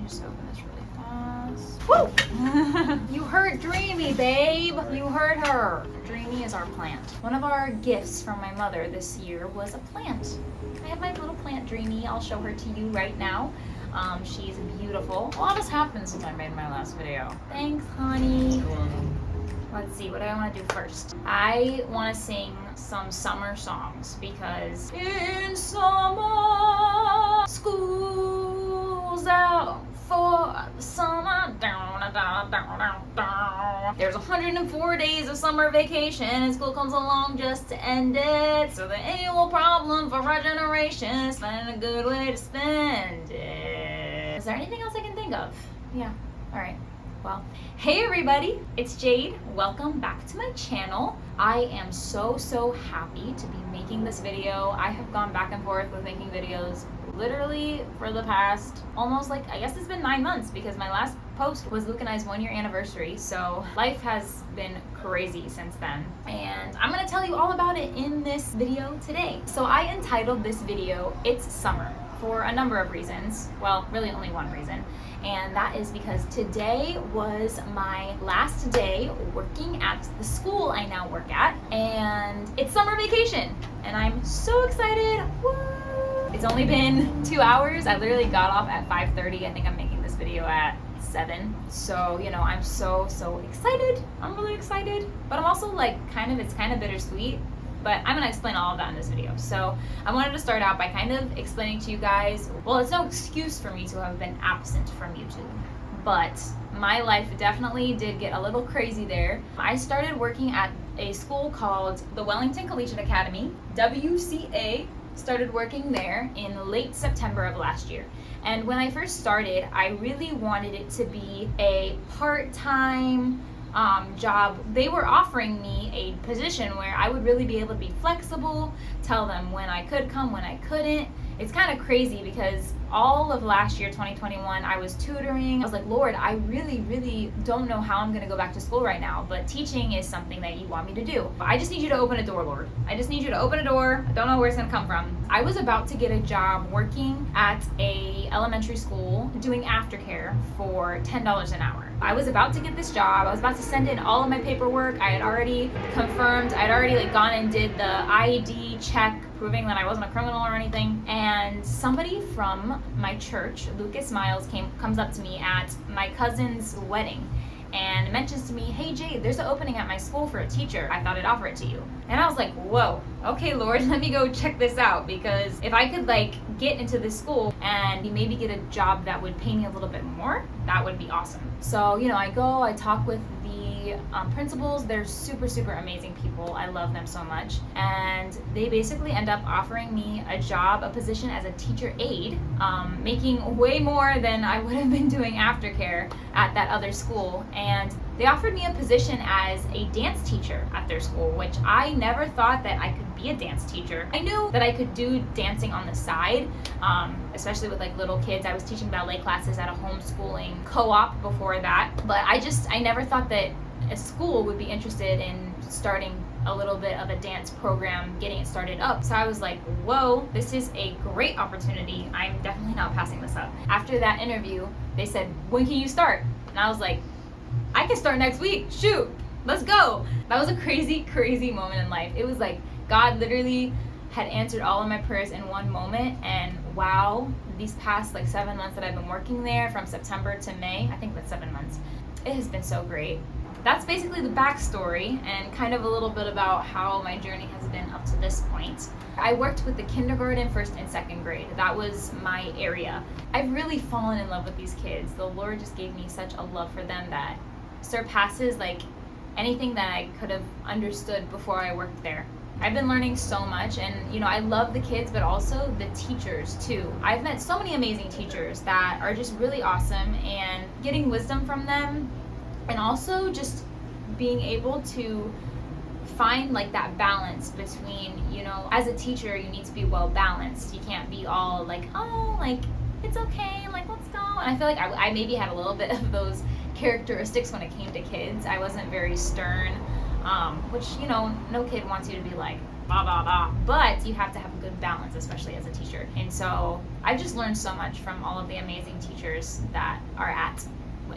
me just open this really fast. Woo! You heard Dreamy, babe. You heard her. Dreamy is our plant. One of our gifts from my mother this year was a plant. I have my little plant Dreamy. I'll show her to you right now. She's beautiful. A lot has happened since I made my last video. Thanks, honey. Let's see, what do I want to do first? I want to sing some summer songs because in summer, school's out for the summer. There's 104 days of summer vacation and school comes along just to end it. So the annual problem for our generation is finding a good way to spend it. Is there anything else I can think of? Yeah, all right. Well, hey everybody, it's Jade. Welcome back to my channel. I am so happy to be making this video. I have gone back and forth with making videos literally for the past almost I guess it's been 9 months because my last post was Luke and I's 1-year anniversary. So life has been crazy since then. And I'm gonna tell you all about it in this video today. So I entitled this video, It's Summer, for a number of reasons. Well, really only one reason. And that is because today was my last day working at the school I now work at, and it's summer vacation, and I'm so excited. Woo! It's only been 2 hours. I literally got off at 5:30. I think I'm making this video at 7. So, you know, I'm so excited. I'm really excited, but I'm also it's kind of bittersweet. But I'm gonna explain all of that in this video. So I wanted to start out by kind of explaining to you guys, well, it's no excuse for me to have been absent from YouTube, but my life definitely did get a little crazy there. I started working at a school called the Wellington Collegiate Academy, WCA. Started working there in late September of last year. And when I first started, I really wanted it to be a part-time job. They were offering me a position where I would really be able to be flexible, tell them when I could come, when I couldn't. It's kind of crazy because all of last year, 2021, I was tutoring. I was like, Lord, I really don't know how I'm going to go back to school right now, but teaching is something that you want me to do. I just need you to open a door, Lord. I just need you to open a door. I don't know where it's going to come from. I was about to get a job working at a elementary school doing aftercare for $10 an hour. I was about to get this job. I was about to send in all of my paperwork. I had already confirmed. I'd already gone and did the ID check, proving that I wasn't a criminal or anything. And somebody from my church, Lucas Miles, comes up to me at my cousin's wedding and mentions to me, hey Jade, there's an opening at my school for a teacher. I thought I'd offer it to you. And I was like, whoa, okay Lord, let me go check this out, because if I could get into this school and maybe get a job that would pay me a little bit more, that would be awesome. So, you know, I talk with the principals. They're super amazing people. I love them so much. And they basically end up offering me a job, a position as a teacher aide, making way more than I would have been doing aftercare at that other school. And they offered me a position as a dance teacher at their school, which I never thought that I could be a dance teacher. I knew that I could do dancing on the side, especially with little kids. I was teaching ballet classes at a homeschooling co-op before that, but I never thought that a school would be interested in starting a little bit of a dance program, getting it started up. So I was like, whoa, this is a great opportunity. I'm definitely not passing this up. After that interview, they said, when can you start? And I was like, I can start next week. Shoot, let's go. That was a crazy moment in life. It was like God literally had answered all of my prayers in one moment. And wow, these past 7 months that I've been working there, from September to May, I think that's 7 months, it has been so great. That's basically the backstory and kind of a little bit about how my journey has been up to this point. I worked with the kindergarten, 1st and 2nd grade. That was my area. I've really fallen in love with these kids. The Lord just gave me such a love for them that surpasses anything that I could have understood before I worked there. I've been learning so much, and you know, I love the kids, but also the teachers too. I've met so many amazing teachers that are just really awesome, and getting wisdom from them, and also just being able to find that balance between, you know, as a teacher you need to be well balanced. You can't be all it's okay, let's go. And I feel I maybe had a little bit of those characteristics when it came to kids. I wasn't very stern, which, you know, no kid wants you to be blah, blah, blah. But you have to have a good balance, especially as a teacher. And so I've just learned so much from all of the amazing teachers that are at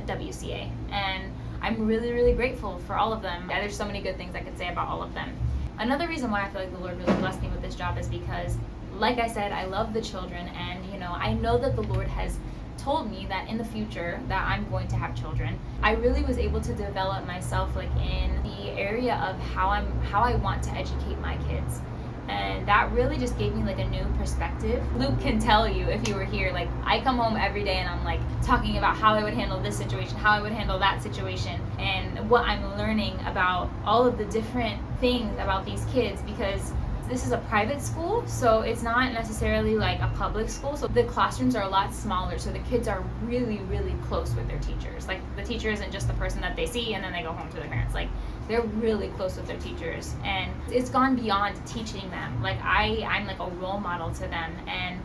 WCA. And I'm really, really grateful for all of them. There's so many good things I could say about all of them. Another reason why I feel like the Lord really blessed me with this job is because, like I said, I love the children, and I know that the Lord has told me that in the future that I'm going to have children. I really was able to develop myself like in the area of how I want to educate my kids. And that really just gave me like a new perspective. Luke can tell you if you were here, like I come home every day and I'm like talking about how I would handle this situation, how I would handle that situation, and what I'm learning about all of the different things about these kids, because this is a private school, so it's not necessarily like a public school. So the classrooms are a lot smaller, so the kids are really, really close with their teachers. Like the teacher isn't just the person that they see and then they go home to their parents. Like they're really close with their teachers, and it's gone beyond teaching them. Like I'm like a role model to them, and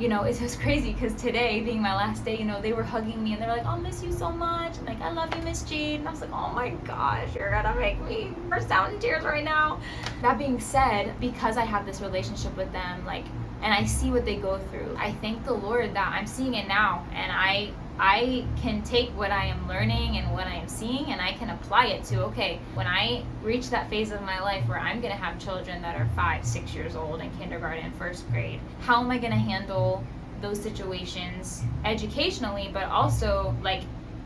it's just crazy because today being my last day, they were hugging me and they're like, "I'll miss you so much," and like, "I love you, Miss Jade," and I was like, oh my gosh, you're gonna make me burst out in tears right now. That being said, because I have this relationship with them, like, and I see what they go through, I thank the Lord that I'm seeing it now, and I can take what I am learning and what I am seeing, and I can apply it to, okay, when I reach that phase of my life where I'm going to have children that are 5, 6 years old in kindergarten, first grade, how am I going to handle those situations educationally, but also like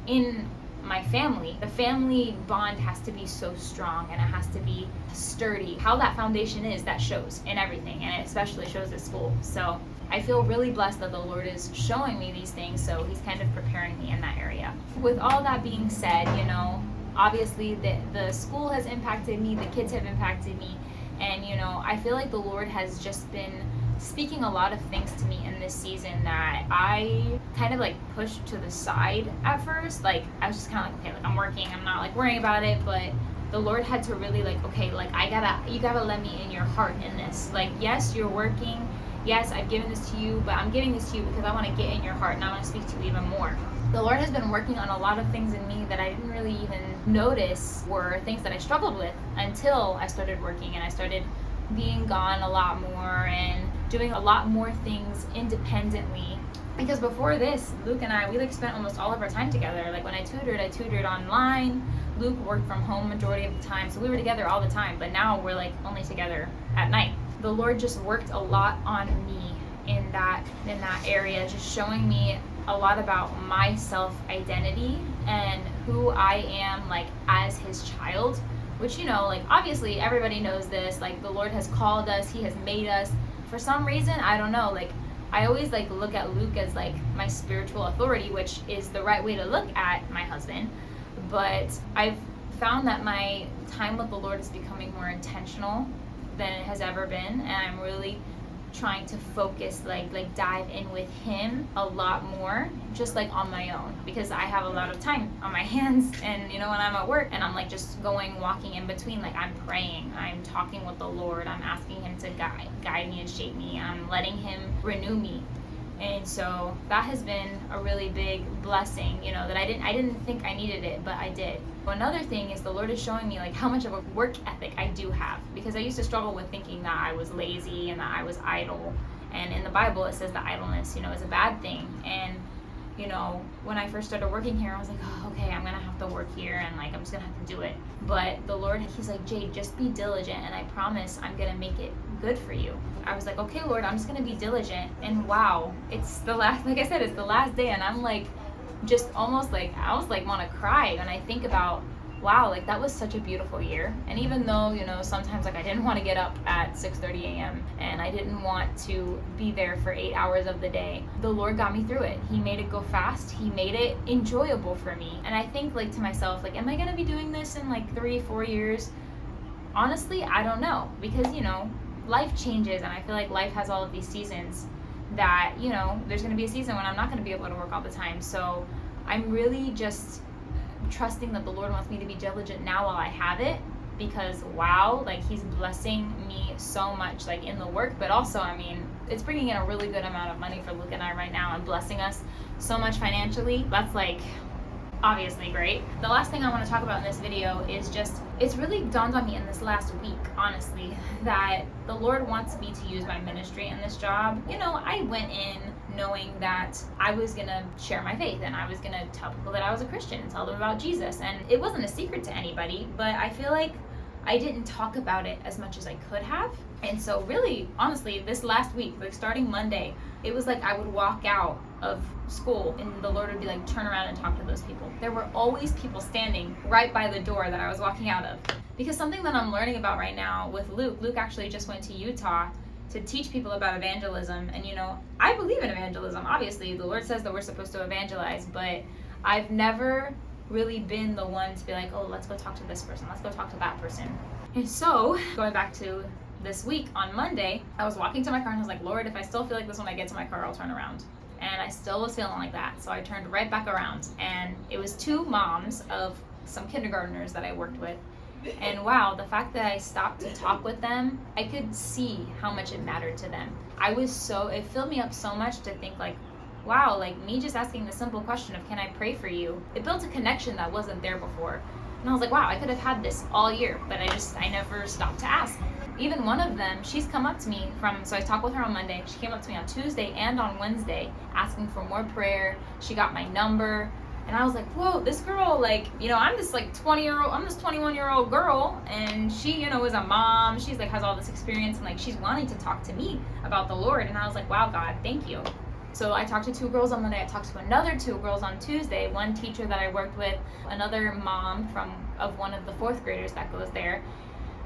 in my family? The family bond has to be so strong, and it has to be sturdy. How that foundation is, that shows in everything, and it especially shows at school. So I feel really blessed that the Lord is showing me these things, so he's kind of preparing me in that area. With all that being said, obviously the school has impacted me, the kids have impacted me, and I feel like the Lord has just been speaking a lot of things to me in this season that I kind of like pushed to the side at first. Like I was just kind of like, okay, like I'm working, I'm not like worrying about it, but the Lord had to really like, okay, like you gotta let me in your heart in this. Like, yes, you're working, yes, I've given this to you, but I'm giving this to you because I want to get in your heart and I want to speak to you even more. The Lord has been working on a lot of things in me that I didn't really even notice were things that I struggled with until I started working and I started being gone a lot more and doing a lot more things independently. Because before this, Luke and I, we like spent almost all of our time together. Like when I tutored online. Luke worked from home majority of the time, so we were together all the time. But now we're like only together at night. The Lord just worked a lot on me in that area, just showing me a lot about my self-identity and who I am like as his child, which like obviously everybody knows this. Like the Lord has called us, he has made us. For some reason, I don't know, like I always like look at Luke as like my spiritual authority, which is the right way to look at my husband. But I've found that my time with the Lord is becoming more intentional than it has ever been, and I'm really trying to focus, like dive in with him a lot more, just like on my own, because I have a lot of time on my hands. And when I'm at work and I'm like just walking in between, like I'm praying, I'm talking with the Lord, I'm asking him to guide me and shape me, I'm letting him renew me. And so that has been a really big blessing, that I didn't think I needed it, but I did. Another thing is the Lord is showing me like how much of a work ethic I do have, because I used to struggle with thinking that I was lazy and that I was idle. And in the Bible it says that idleness, is a bad thing. And when I first started working here, I was like, oh, okay, I'm gonna have to work here and like I'm just gonna have to do it. But the Lord, he's like, Jade, just be diligent and I promise I'm gonna make it good for you. I was like, okay, Lord, I'm just gonna be diligent. And wow, it's the last, like I said, it's the last day, and I'm like just almost like I almost like want to cry when I think about, wow, like that was such a beautiful year. And even though sometimes like I didn't want to get up at 6:30 a.m. and I didn't want to be there for 8 hours of the day, the Lord got me through it. He made it go fast, he made it enjoyable for me. And I think like to myself, like, am I gonna be doing this in like 3-4 years? Honestly, I don't know, because life changes, and I feel like life has all of these seasons that there's going to be a season when I'm not going to be able to work all the time. So I'm really just trusting that the Lord wants me to be diligent now while I have it, because wow, like he's blessing me so much, like in the work, but also it's bringing in a really good amount of money for Luke and I right now and blessing us so much financially. That's like obviously great. The last thing I want to talk about in this video is just, it's really dawned on me in this last week, honestly, that the Lord wants me to use my ministry in this job. You know, I went in knowing that I was gonna share my faith and I was gonna tell people that I was a Christian and tell them about Jesus. And it wasn't a secret to anybody, but I feel like I didn't talk about it as much as I could have. And so really, honestly, this last week, like starting Monday, it was like I would walk out of school and the Lord would be like, turn around and talk to those people. There were always people standing right by the door that I was walking out of. Because something that I'm learning about right now with Luke actually just went to Utah to teach people about evangelism. And you know, I believe in evangelism. Obviously, the Lord says that we're supposed to evangelize, but I've never really been the one to be like, oh, let's go talk to this person, let's go talk to that person. And so, going back to this week, on Monday, I was walking to my car and I was like, Lord, if I still feel like this when I get to my car, I'll turn around. And I still was feeling like that. So I turned right back around, and it was two moms of some kindergartners that I worked with. And wow, the fact that I stopped to talk with them, I could see how much it mattered to them. It filled me up so much to think like, wow, like me just asking the simple question of, can I pray for you? It built a connection that wasn't there before. And I was like, wow, I could have had this all year, but I never stopped to ask. Even one of them, she's come up to me so I talked with her on Monday. She came up to me on Tuesday and on Wednesday asking for more prayer. She got my number. And I was like, whoa, this girl, like, you know, I'm this 21-year-old girl, and she, you know, is a mom. She's like, has all this experience, and like, she's wanting to talk to me about the Lord. And I was like, wow, God, thank you. So I talked to two girls on Monday. I talked to another two girls on Tuesday. One teacher that I worked with, another mom of one of the fourth graders that goes there.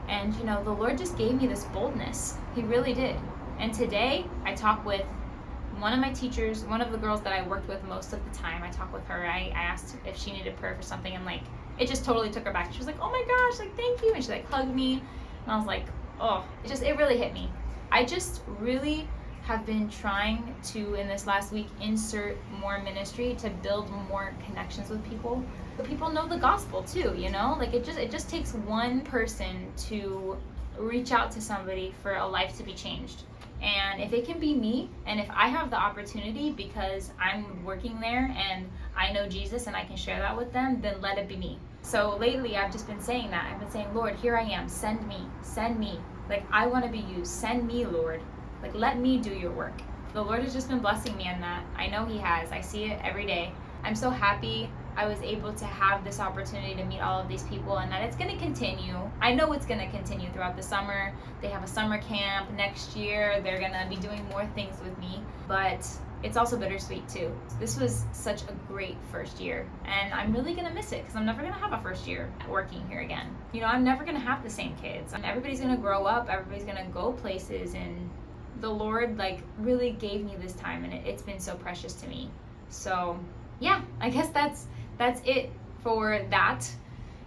And you know, the Lord just gave me this boldness. He really did. And today I talked with one of my teachers, one of the girls that I worked with most of the time. I talked with her. I asked if she needed prayer for something, and like, it just totally took her back. She was like, oh my gosh, like, thank you. And she like hugged me. And I was like, oh, it really hit me. I just really have been trying to, in this last week, insert more ministry to build more connections with people. But people know the gospel too, you know? Like, it just takes one person to reach out to somebody for a life to be changed. And if it can be me, and if I have the opportunity because I'm working there and I know Jesus and I can share that with them, then let it be me. So lately I've just been saying that. I've been saying, Lord, here I am, send me. Like, I want to be used, send me, Lord. Like, let me do your work. The Lord has just been blessing me in that. I know he has. I see it every day. I'm so happy I was able to have this opportunity to meet all of these people, and that it's going to continue. I know it's going to continue throughout the summer. They have a summer camp next year. They're going to be doing more things with me, but it's also bittersweet too. This was such a great first year, and I'm really going to miss it because I'm never going to have a first year working here again. You know, I'm never going to have the same kids. Everybody's going to grow up. Everybody's going to go places, and the Lord like really gave me this time, and it's been so precious to me. So yeah, I guess that's it for that.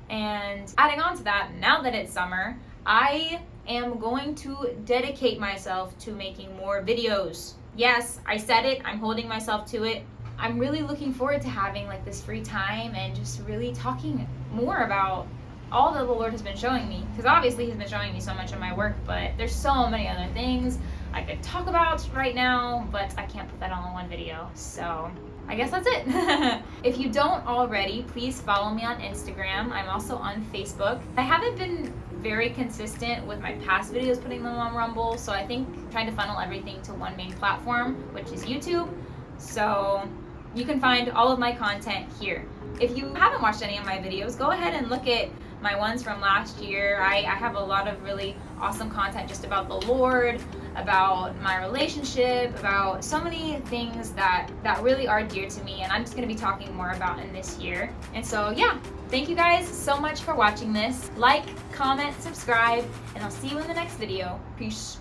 And adding on to that, now that it's summer, I am going to dedicate myself to making more videos. Yes, I said it, I'm holding myself to it. I'm really looking forward to having like this free time and just really talking more about all that the Lord has been showing me, because obviously he's been showing me so much in my work, but there's so many other things I could talk about right now, but I can't put that all in one video. So I guess that's it. If you don't already, please follow me on Instagram. I'm also on Facebook. I haven't been very consistent with my past videos putting them on Rumble, so I think I'm trying to funnel everything to one main platform, which is YouTube. So you can find all of my content here. If you haven't watched any of my videos, go ahead and look at my ones from last year. I have a lot of really awesome content just about the Lord, about my relationship, about so many things that really are dear to me, and I'm just going to be talking more about in this year. And so yeah, thank you guys so much for watching this. Like, comment, subscribe, and I'll see you in the next video. Peace.